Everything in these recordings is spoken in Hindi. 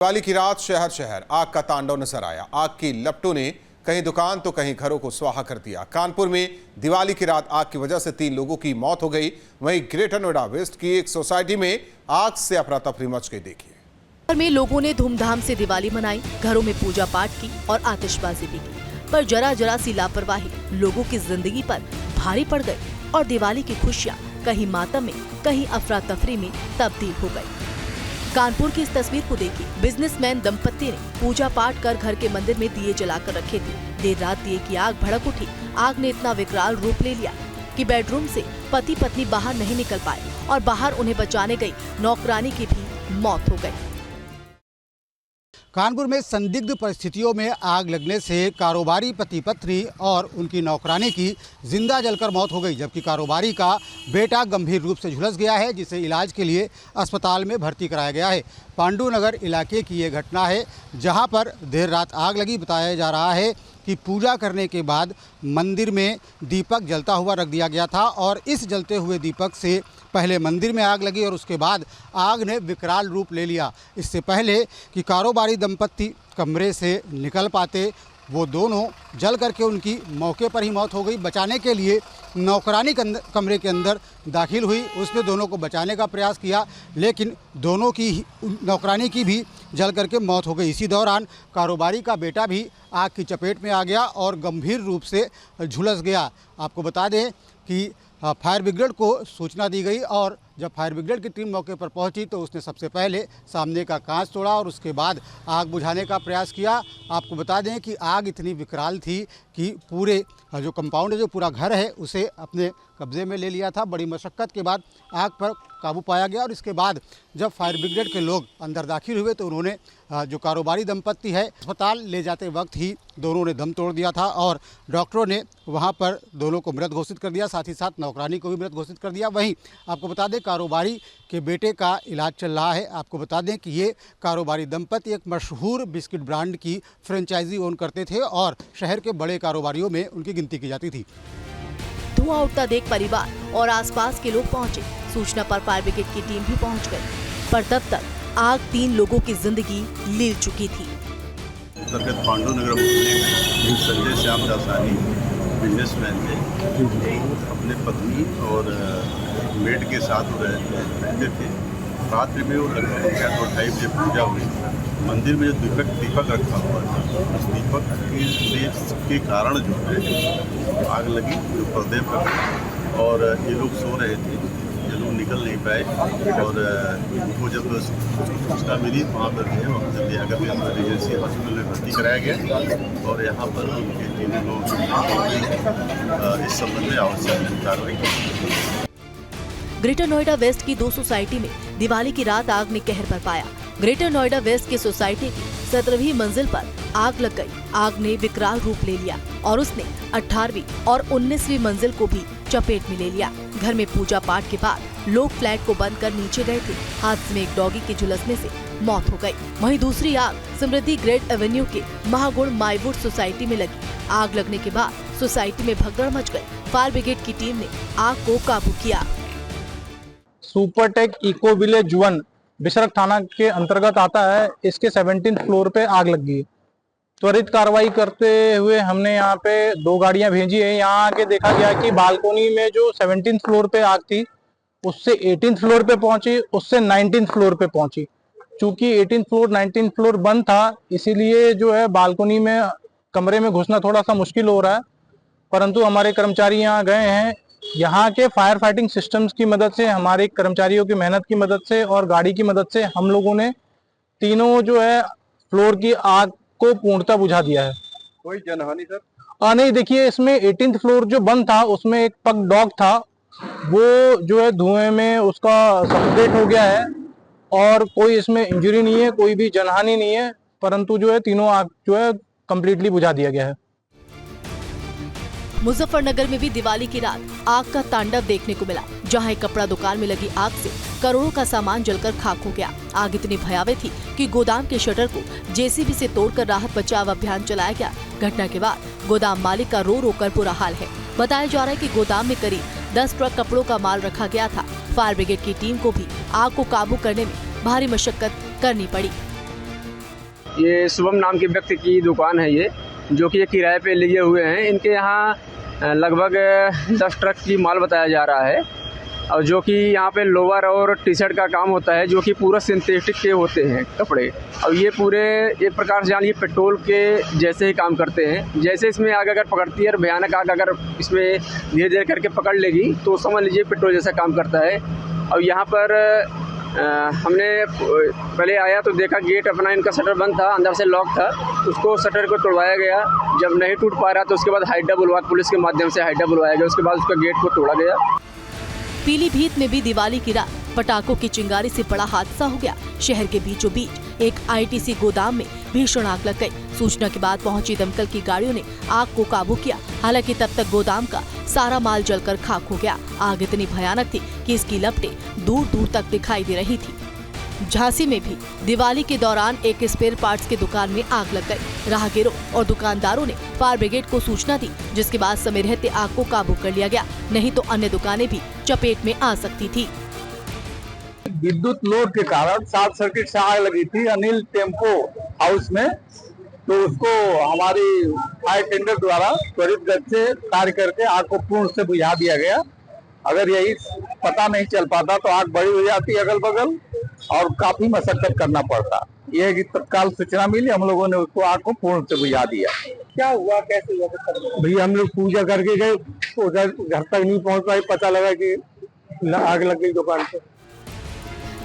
दिवाली की रात शहर शहर आग का तांडव नजर आया। आग की लपटों ने कहीं दुकान तो कहीं घरों को स्वाहा कर दिया। कानपुर में दिवाली की रात आग की वजह से 3 लोगों की मौत हो गई। वहीं ग्रेटर नोएडा वेस्ट की एक सोसाइटी में आग से अफरा तफरी मच गई। देखिए, में लोगों ने धूमधाम से दिवाली मनाई, घरों में पूजा पाठ की और आतिशबाजी भी की, पर जरा जरा सी लापरवाही लोगों की जिंदगी पर भारी पड़ गई और दिवाली की खुशियाँ कहीं मातम में कहीं अफरा तफरी में तब्दील हो गई। कानपुर की इस तस्वीर को देखिए। बिजनेसमैन दंपत्ति ने पूजा पाठ कर घर के मंदिर में दिए जलाकर रखे थे। देर रात दिए की आग भड़क उठी। आग ने इतना विकराल रूप ले लिया कि बेडरूम से पति पत्नी बाहर नहीं निकल पाए और बाहर उन्हें बचाने गई नौकरानी की भी मौत हो गई। कानपुर में संदिग्ध परिस्थितियों में आग लगने से कारोबारी पति पत्नी और उनकी नौकरानी की जिंदा जलकर मौत हो गई, जबकि कारोबारी का बेटा गंभीर रूप से झुलस गया है, जिसे इलाज के लिए अस्पताल में भर्ती कराया गया है। पांडु नगर इलाके की ये घटना है, जहां पर देर रात आग लगी। बताया जा रहा है कि पूजा करने के बाद मंदिर में दीपक जलता हुआ रख दिया गया था और इस जलते हुए दीपक से पहले मंदिर में आग लगी और उसके बाद आग ने विकराल रूप ले लिया। इससे पहले कि कारोबारी दंपत्ति कमरे से निकल पाते, वो दोनों जल करके उनकी मौके पर ही मौत हो गई। बचाने के लिए नौकरानी कमरे के अंदर दाखिल हुई, उसने दोनों को बचाने का प्रयास किया, लेकिन दोनों की नौकरानी की भी जल करके मौत हो गई। इसी दौरान कारोबारी का बेटा भी आग की चपेट में आ गया और गंभीर रूप से झुलस गया। आपको बता दें कि फायर ब्रिगेड को सूचना दी गई और जब फायर ब्रिगेड की टीम मौके पर पहुंची तो उसने सबसे पहले सामने का कांच तोड़ा और उसके बाद आग बुझाने का प्रयास किया। आपको बता दें कि आग इतनी विकराल थी कि पूरे जो कंपाउंड है, जो पूरा घर है, उसे अपने कब्जे में ले लिया था। बड़ी मशक्क़त के बाद आग पर काबू पाया गया और इसके बाद जब फायर ब्रिगेड के लोग अंदर दाखिल हुए तो उन्होंने जो कारोबारी दंपत्ति है, अस्पताल ले जाते वक्त ही दोनों ने दम तोड़ दिया था और डॉक्टरों ने वहां पर दोनों को मृत घोषित कर दिया, साथ ही साथ नौकरानी को भी मृत घोषित कर दिया। वहीं आपको बता दें कारोबारी के बेटे का इलाज चल रहा है। आपको बता दें कि ये कारोबारी दंपत्ति एक मशहूर बिस्किट ब्रांड की फ्रेंचाइजी ओन करते थे और शहर के बड़े कारोबारियों में उनकी गिनती की जाती थी। धुआं उठता देख परिवार और आसपास के लोग पहुंचे। सूचना पर फायर ब्रिगेड की टीम भी पहुंच गई, पर तब तक आग 3 लोगों की जिंदगी ले चुकी थी। अंतर्गत पांडु नगर में संजय श्याम दासानी बिजनेसमैन थे, अपने पत्नी और मेड के साथ रहते थे। रात्रि में वो लगभग 2:30 बजे पूजा हुई। मंदिर में जो दीपक रखा हुआ था, उस दीपक के कारण जो है आग लगी, जो पर्दे पर, और ये लोग सो रहे थे, ये लोग निकल नहीं पाए और इनको जब सूचना मिली वहाँ पर थे, वहाँ से ले आकर इमरजेंसी हॉस्पिटल में भर्ती कराया गया और यहाँ पर उनके 3 लोग इस संबंध में आवश्यक कार्रवाई की। ग्रेटर नोएडा वेस्ट की 2 सोसाइटी में दिवाली की रात आग ने कहर बरपाया। ग्रेटर नोएडा वेस्ट की सोसाइटी की 17वीं मंजिल पर आग लग गई। आग ने विकराल रूप ले लिया और उसने 18वीं और 19वीं मंजिल को भी चपेट में ले लिया। घर में पूजा पाठ के बाद लोग फ्लैट को बंद कर नीचे गए थे। हादसे में एक डॉगी के झुलसने से मौत हो गई। वहीं दूसरी आग समृद्धि ग्रेट एवेन्यू के महागुण माईवुड सोसाइटी में लगी। आग लगने के बाद सोसाइटी में भगदड़ मच गई। फायर ब्रिगेड की टीम ने आग को काबू किया। सुपरटेक इको विलेज 1 बिशरख थाना के अंतर्गत आता है। इसके 17th फ्लोर पे आग लग गई। त्वरित कार्रवाई करते हुए हमने यहाँ पे 2 गाड़ियां भेजी है। यहाँ आके देखा गया कि बालकोनी में जो 17th फ्लोर पे आग थी, उससे 18th फ्लोर पे पहुंची, उससे 19th फ्लोर पे पहुंची। चूंकि 18th फ्लोर 19th फ्लोर बंद था, इसीलिए जो है बालकोनी में कमरे में घुसना थोड़ा सा मुश्किल हो रहा है, परंतु हमारे कर्मचारी यहाँ गए हैं। यहाँ के फायर फाइटिंग सिस्टम्स की मदद से, हमारे कर्मचारियों की मेहनत की मदद से और गाड़ी की मदद से हम लोगों ने तीनों जो है फ्लोर की आग को पूर्णतः बुझा दिया है। कोई जनहानि सर? नहीं, देखिए इसमें 18th फ्लोर जो बंद था उसमें एक पग डॉग था, वो जो है धुएं में उसका सफोकेट हो गया है और कोई इसमें इंजरी नहीं है, कोई भी जनहानि नहीं है, परंतु जो है तीनों आग जो है कम्प्लीटली बुझा दिया गया है। मुजफ्फरनगर में भी दिवाली की रात आग का तांडव देखने को मिला, जहां एक कपड़ा दुकान में लगी आग से करोड़ों का सामान जलकर खाक हो गया। आग इतनी भयावह थी कि गोदाम के शटर को जेसीबी से तोड़कर राहत बचाव अभियान चलाया गया। घटना के बाद गोदाम मालिक का रो रो कर बुरा हाल है। बताया जा रहा है कि गोदाम में करीब 10 ट्रक कपड़ों का माल रखा गया था। फायर ब्रिगेड की टीम को भी आग को काबू करने में भारी मशक्कत करनी पड़ी। ये शुभम नाम के व्यक्ति की दुकान है ये, जो कि ये किराए पे लिए हुए हैं। इनके यहाँ लगभग 10 ट्रक की माल बताया जा रहा है, और जो कि यहाँ पे लोअर और टी शर्ट का काम होता है, जो कि पूरा सिंथेटिक के होते हैं कपड़े। और ये पूरे एक प्रकार से जानिए पेट्रोल के जैसे ही काम करते हैं। जैसे इसमें आग अगर पकड़ती है और भयानक आग अगर इसमें धीरे धीरे करके पकड़ लेगी तो समझ लीजिए पेट्रोल जैसा काम करता है। और यहाँ पर हमने पहले आया तो देखा गेट अपना इनका शटर बंद था, अंदर से लॉक था, उसको शटर को तोड़वाया गया। जब नहीं टूट पा रहा तो उसके बाद हाइड्रा बुलवा पुलिस के माध्यम से हाइड्रा बुलवाया गया। उसके बाद उसका गेट को तोड़ा गया। पीलीभीत में भी दिवाली की रात पटाखों की चिंगारी से बड़ा हादसा हो गया। शहर के बीचों बीच एक आईटीसी गोदाम में भीषण आग लग गई। सूचना के बाद पहुंची दमकल की गाड़ियों ने आग को काबू किया। हालांकि तब तक गोदाम का सारा माल जलकर खाक हो गया। आग इतनी भयानक थी कि इसकी लपटें दूर दूर तक दिखाई दे रही थी। झांसी में भी दिवाली के दौरान एक स्पेयर पार्ट्स की दुकान में आग लग गई। राहगीरों और दुकानदारों ने फायर ब्रिगेड को सूचना दी, जिसके बाद समय रहते आग को काबू कर लिया गया, नहीं तो अन्य दुकानें भी चपेट में आ सकती थी। विद्युत लोड के कारण शॉर्ट सर्किट से आग लगी थी अनिल टेम्पो हाउस में, तो उसको हमारी फायर टेंडर द्वारा त्वरित गति से कार्य करके आग को पूर्ण से बुझा दिया गया। अगर यही पता नहीं चल पाता तो आग बड़ी हो जाती अगल बगल और काफी मशक्कत करना पड़ता। यह है कि तत्काल सूचना मिली, हम लोगों ने उसको आग को पूर्ण से बुझा दिया। क्या हुआ, कैसे हुआ? भैया हम लोग पूजा करके गए, उधर घर तक नहीं पहुंच पाए, पता लगा कि आग लग गई दुकान पे।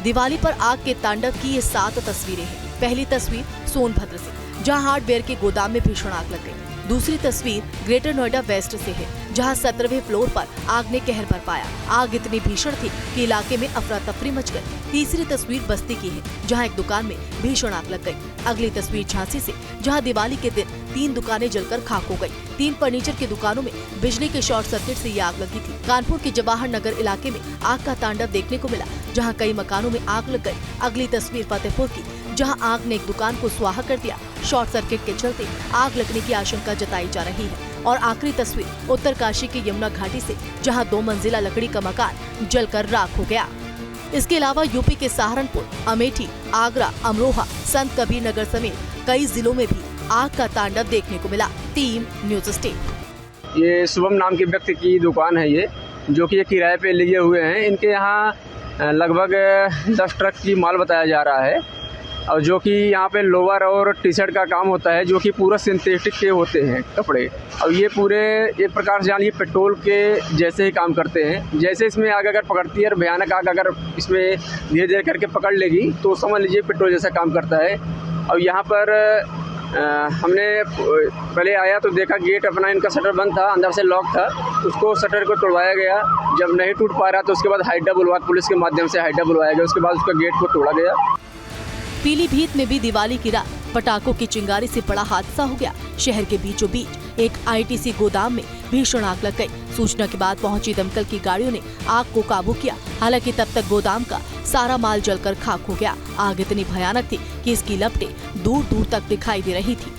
दिवाली पर आग के तांडव की ये 7 तस्वीरें हैं। पहली तस्वीर सोनभद्र से, जहां हार्डवेयर के गोदाम में भीषण आग लग गई। दूसरी तस्वीर ग्रेटर नोएडा वेस्ट से है, जहां 17वें फ्लोर पर आग ने कहर बरपाया। आग इतनी भीषण थी कि इलाके में अफरा तफरी मच गई। तीसरी तस्वीर बस्ती की है, जहां एक दुकान में भीषण आग लग गई। अगली तस्वीर झांसी से, जहां दिवाली के दिन 3 दुकानें जलकर खाक हो गई। 3 फर्नीचर की दुकानों में बिजली के शॉर्ट सर्किट से ये आग लगी थी। कानपुर के जवाहर नगर इलाके में आग का तांडव देखने को मिला, जहाँ कई मकानों में आग लग गई। अगली तस्वीर फतेहपुर की, जहां आग ने एक दुकान को स्वाहा कर दिया। शॉर्ट सर्किट के चलते आग लगने की आशंका जताई जा रही है। और आखिरी तस्वीर उत्तरकाशी के यमुना घाटी से, जहां 2 मंजिला लकड़ी का मकान जलकर राख हो गया। इसके अलावा यूपी के सहारनपुर, अमेठी, आगरा, अमरोहा, संत कबीर नगर समेत कई जिलों में भी आग का तांडव देखने को मिला। Team news state. ये शुभम नाम के व्यक्ति की दुकान है ये, जो कि ये किराए पे लिए हुए हैं। इनके यहाँ लगभग 10 ट्रक की माल बताया जा रहा है, और जो कि यहाँ पे लोअर और टी शर्ट का काम होता है, जो कि पूरा सिंथेटिक के होते हैं कपड़े। और ये पूरे एक प्रकार से जानिए पेट्रोल के जैसे ही काम करते हैं। जैसे इसमें आग अगर पकड़ती है और भयानक आग अगर इसमें धीरे धीरे करके पकड़ लेगी तो समझ लीजिए पेट्रोल जैसा काम करता है। और यहाँ पर हमने पहले आया तो देखा गेट अपना इनका शटर बंद था, अंदर से लॉक था, उसको शटर को तोड़वाया गया। जब नहीं टूट पा रहा तो उसके बाद हाइड्रा बुलवा पुलिस के माध्यम से हाइड्रा बुलवाया गया। उसके बाद उसका गेट को तोड़ा गया। पीलीभीत में भी दिवाली की रात पटाखों की चिंगारी से बड़ा हादसा हो गया। शहर के बीचों बीच एक आईटीसी गोदाम में भीषण आग लग गई। सूचना के बाद पहुंची दमकल की गाड़ियों ने आग को काबू किया। हालांकि तब तक गोदाम का सारा माल जलकर खाक हो गया। आग इतनी भयानक थी कि इसकी लपटें दूर दूर तक दिखाई दे रही थी।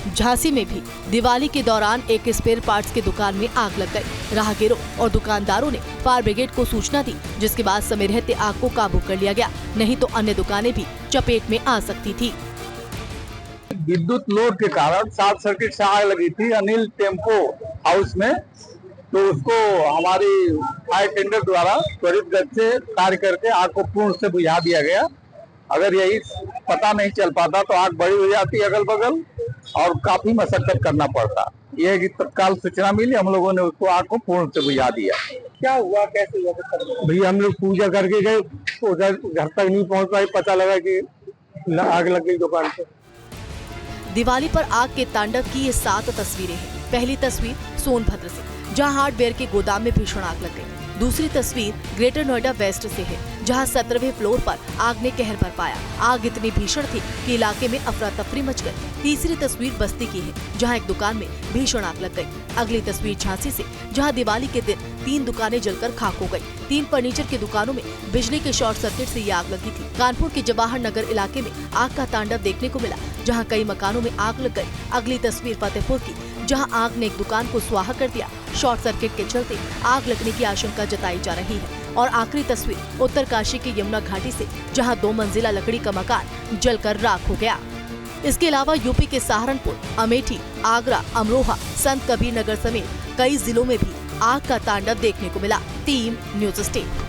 झांसी में भी दिवाली के दौरान एक स्पेयर पार्ट्स की दुकान में आग लग गई। राहगीरों और दुकानदारों ने फायर ब्रिगेड को सूचना दी, जिसके बाद समय रहते आग को काबू कर लिया गया, नहीं तो अन्य दुकानें भी चपेट में आ सकती थी। विद्युत लोड के कारण शॉर्ट सर्किट से आग लगी थी अनिल टेम्पो हाउस में, तो उसको हमारी फायर टेंडर द्वारा त्वरित गति से कार्य करके आग को पूर्ण से बुझा दिया गया। अगर यही पता नहीं चल पाता तो आग बड़ी हो जाती अगल बगल और काफी मशक्कत करना पड़ता। यह है कि तत्काल सूचना मिली, हम लोगों ने उसको आग को पूर्ण से बुझा दिया। क्या हुआ, कैसे हुआ? भैया हम लोग पूजा करके गए, उधर घर तक नहीं पहुंच पाए, पता लगा कि आग लग गई दुकान पे। दिवाली पर आग के तांडव की ये 7 तस्वीरें हैं। पहली तस्वीर सोनभद्र से, जहां हार्डवेयर के गोदाम में भीषण आग लग गई। दूसरी तस्वीर ग्रेटर नोएडा वेस्ट से है, जहां 17वें फ्लोर पर आग ने कहर बरपाया। आग इतनी भीषण थी कि इलाके में अफरा तफरी मच गई। तीसरी तस्वीर बस्ती की है, जहां एक दुकान में भीषण आग लग गई। अगली तस्वीर झांसी से, जहां दिवाली के दिन 3 दुकानें जलकर खाक हो गई। 3 फर्नीचर की दुकानों में बिजली के शॉर्ट सर्किट से ये आग लगी थी। कानपुर के जवाहर नगर इलाके में आग का तांडव देखने को मिला, जहां कई मकानों में आग लग गई। अगली तस्वीर फतेहपुर की, जहां आग ने एक दुकान को स्वाहा कर दिया। शॉर्ट सर्किट के चलते आग लगने की आशंका जताई जा रही है। और आखिरी तस्वीर उत्तरकाशी के यमुना घाटी से, जहां 2 मंजिला लकड़ी का मकान जलकर राख हो गया। इसके अलावा यूपी के सहारनपुर, अमेठी, आगरा, अमरोहा, संत कबीर नगर समेत कई जिलों में भी आग का तांडव देखने को मिला। Team news state.